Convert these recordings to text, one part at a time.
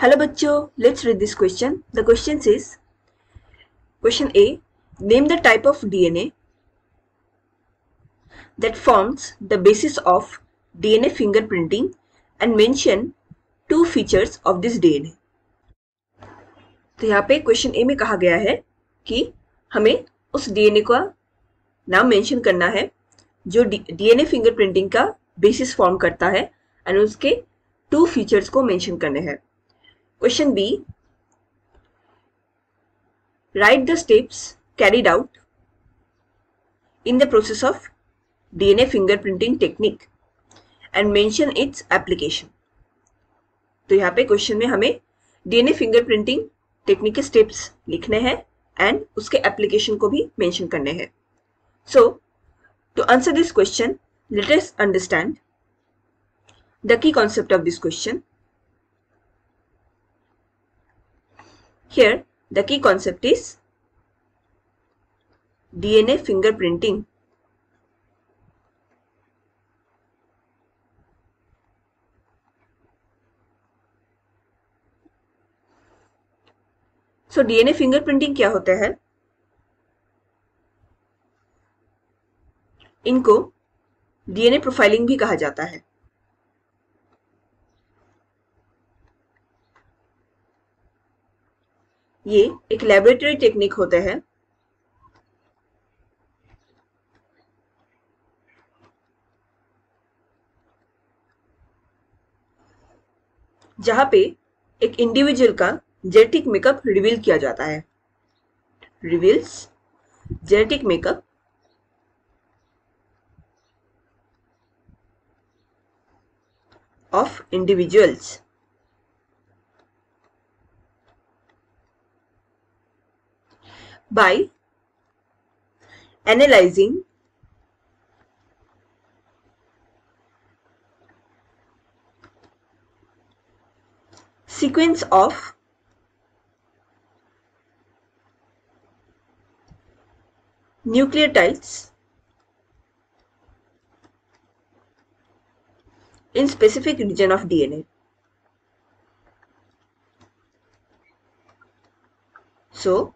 Hello बच्चों, let's read this question. The question says, question A, name the type of DNA that forms the basis of DNA fingerprinting and mention two features of this DNA. तो यहाँ पे question ए में कहा गया है कि हमें उस डीएनए का नाम मेंशन करना है जो डीएनए फिंगरप्रिंटिंग का बेसिस फॉर्म करता है एंड उसके टू फीचर्स को मेंशन करने हैं. Question B, write the steps carried out in the process of DNA fingerprinting technique and mention its application. तो यहाँ पे क्वेश्चन में हमें डीएनए फिंगरप्रिंटिंग टेक्निक के स्टेप्स लिखने हैं एंड उसके एप्लीकेशन को भी मेंशन करने हैं. So to answer this question, let us understand the key concept of this question. Here, the key concept is DNA fingerprinting. So, DNA fingerprinting क्या होता है? इनको डीएनए प्रोफाइलिंग भी कहा जाता है. ये एक लैबोरेटरी टेक्निक होता है जहां पे एक इंडिविजुअल का जेनेटिक मेकअप रिवील किया जाता है. Reveals genetic makeup of individuals. By analyzing sequence of nucleotides in specific region of DNA. So,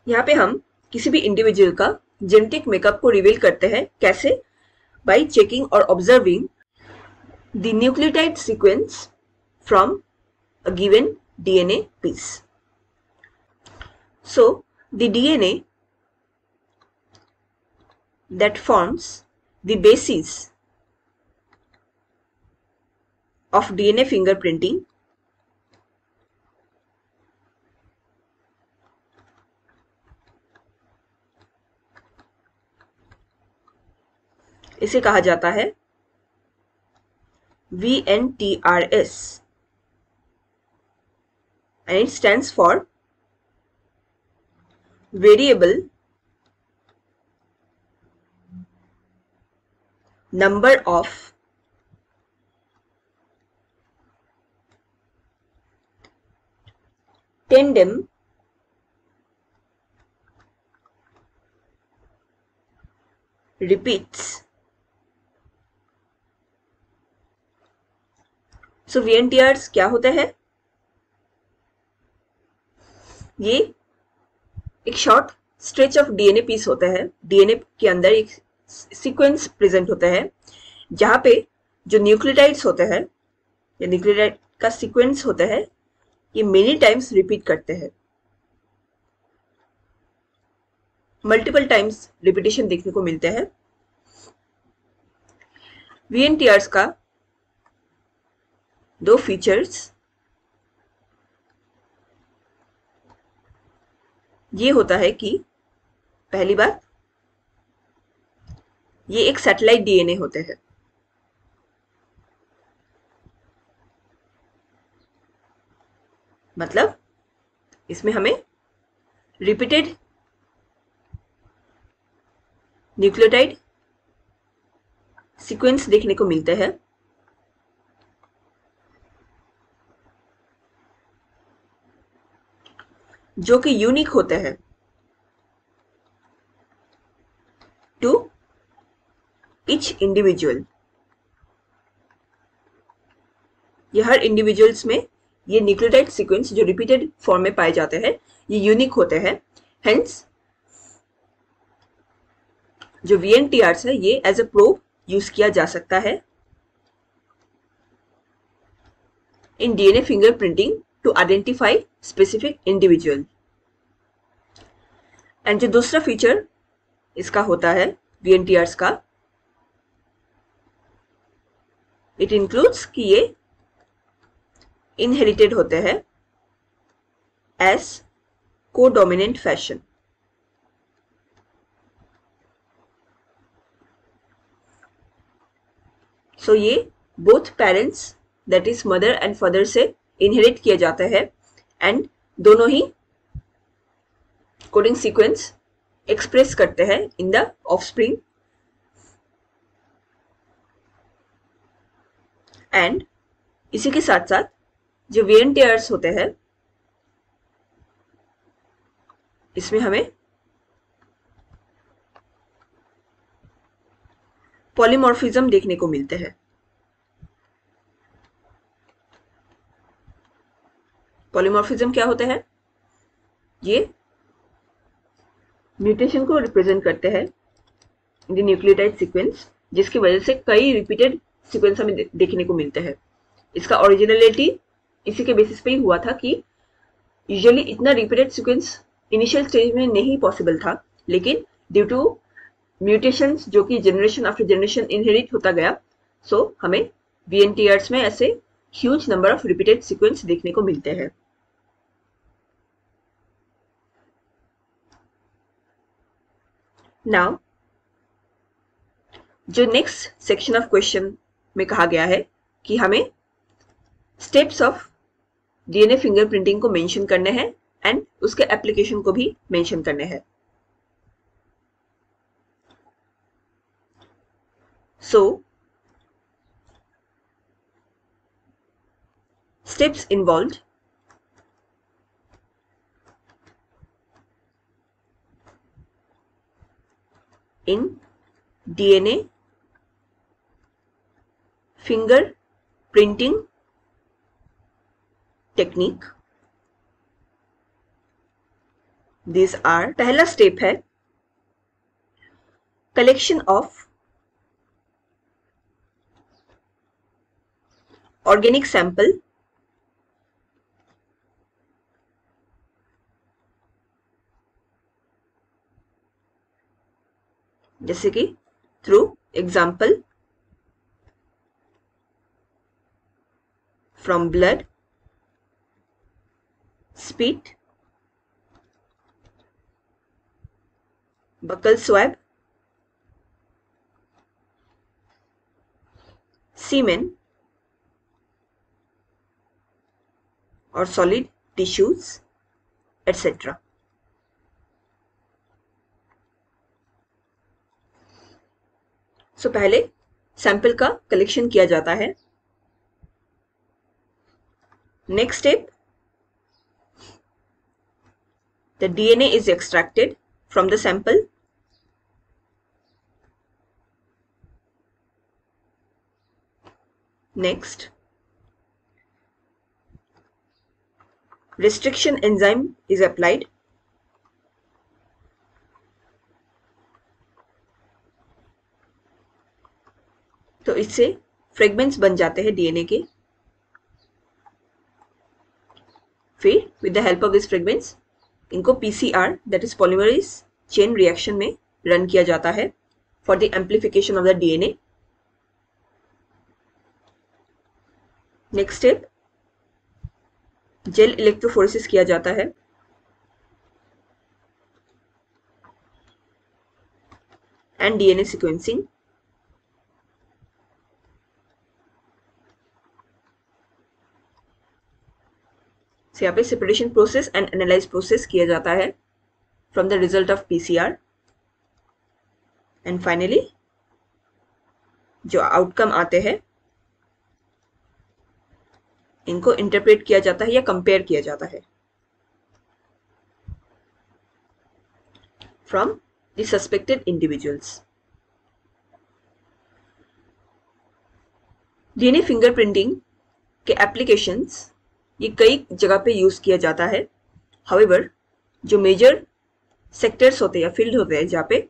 यहाँ पे हम किसी भी इंडिविजुअल का जेनेटिक मेकअप को रिवील करते हैं. कैसे? बाय चेकिंग और observing the nucleotide sequence from a given DNA piece. So, the DNA that forms the basis of DNA fingerprinting इसे कहा जाता है VNTRS and it stands for variable number of tandem repeats. So VNTRs क्या होता है? ये एक short stretch of DNA piece होता है. डीएनए के अंदर एक सीक्वेंस प्रेजेंट होता है जहां पे जो न्यूक्लियोटाइड्स होते हैं या न्यूक्लियोटाइड का सीक्वेंस होता है ये मेनी टाइम्स रिपीट करते हैं. मल्टीपल टाइम्स रिपीटेशन देखने को मिलते हैं. VNTRs का दो फीचर्स ये होता है कि पहली बात, ये एक सैटेलाइट डीएनए होते हैं. मतलब इसमें हमें रिपीटेड न्यूक्लियोटाइड सीक्वेंस देखने को मिलते हैं जो कि यूनिक होते हैं टू each individual. ये हर इंडिविजुअल्स में ये न्यूक्लियोटाइड सीक्वेंस जो रिपीटेड फॉर्म में पाए जाते हैं ये यूनिक होते हैं। हेंस जो VNTRs है ये एज अ प्रोब यूज किया जा सकता है in DNA fingerprinting to identify specific individual. And जो दूसरा फीचर इसका होता है VNTRs का, इट इंक्लूड्स कि ये इनहेरिटेड होते हैं एज कोडोमिनेंट फैशन। सो ये both parents that is mother and father से इनहेरिट किए जाते हैं एंड दोनों ही कोडिंग सीक्वेंस एक्सप्रेस करते हैं इन द ऑफस्प्रिंग। एंड इसी के साथ साथ जो VNTRs होते हैं इसमें हमें पॉलीमॉर्फिज्म देखने को मिलते हैं। पॉलीमॉर्फिज्म क्या होते हैं? ये म्यूटेशन को रिप्रेजेंट करते हैं इन द न्यूक्लियोटाइड सीक्वेंस, जिसकी वजह से कई रिपीटेड सीक्वेंस हमें देखने को मिलते हैं। इसका ओरिजिनलिटी इसी के बेसिस पे ही हुआ था कि यूजुअली इतना रिपीटेड सीक्वेंस इनिशियल स्टेज में नहीं पॉसिबल था, लेकिन ड्यू टू म्यूटेशंस जो कि जनरेशन आफ्टर जनरेशन इनहेरिट होता गया, सो हमें VNTRs में ऐसे huge number of repeated sequence देखने को मिलते हैं। नाउ जो नेक्स्ट सेक्शन ऑफ क्वेश्चन में कहा गया है कि हमें स्टेप्स ऑफ DNA फिंगरप्रिंटिंग को मेंशन करने हैं एंड उसके एप्लीकेशन को भी मेंशन करने हैं। सो steps involved in DNA fingerprinting technique, these are, पहला स्टेप है कलेक्शन ऑफ ऑर्गेनिक सैंपल जैसे कि through example from blood, spit, buccal swab, semen or solid tissues, etc. सो पहले सैंपल का कलेक्शन किया जाता है। Next step, the DNA is extracted from the sample. Next, restriction enzyme is applied. तो इससे fragments बन जाते हैं DNA के। फिर with the help of these fragments इनको PCR that is polymerase chain reaction में रन किया जाता है for the amplification of the DNA. Next step, gel electrophoresis किया जाता है। And DNA sequencing. यहाँ पे separation process and analyse process किया जाता है from the result of PCR। And finally जो आउटकम आते हैं इनको इंटरप्रेट किया जाता है या कंपेयर किया जाता है from the suspected individuals. DNA fingerprinting के एप्लीकेशंस ये कई जगह पे यूज किया जाता है। हाउएवर जो मेजर सेक्टर्स होते हैं या फील्ड होते हैं जहाँ पे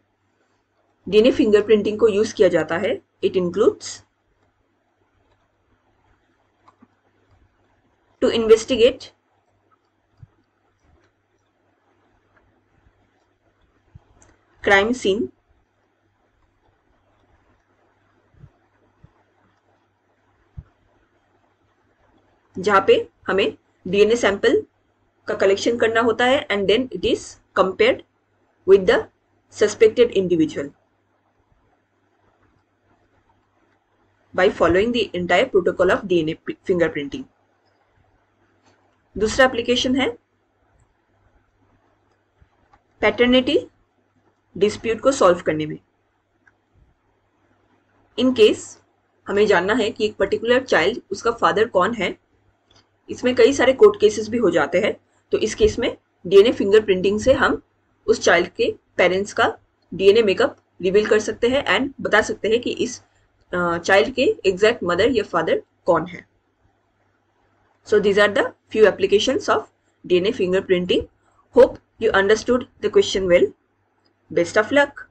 डीएनए फिंगरप्रिंटिंग को यूज किया जाता है, it includes to investigate crime scene, जहां पे हमें डीएनए सैंपल का कलेक्शन करना होता है and then it is compared with the suspected individual by following the entire protocol of DNA fingerprinting. दूसरा एप्लीकेशन है पैटर्निटी डिस्प्यूट को सॉल्व करने में। इन केस हमें जानना है कि एक पर्टिकुलर चाइल्ड, उसका फादर कौन है, इसमें कई सारे कोर्ट केसेस भी हो जाते हैं। तो इस केस में डीएनए फिंगरप्रिंटिंग से हम उस चाइल्ड के पेरेंट्स का डीएनए मेकअप रिवील कर सकते हैं एंड बता सकते हैं कि इस चाइल्ड के एग्जैक्ट मदर या फादर कौन है। So these are the few applications of DNA fingerprinting. Hope you understood the question well. Best of luck.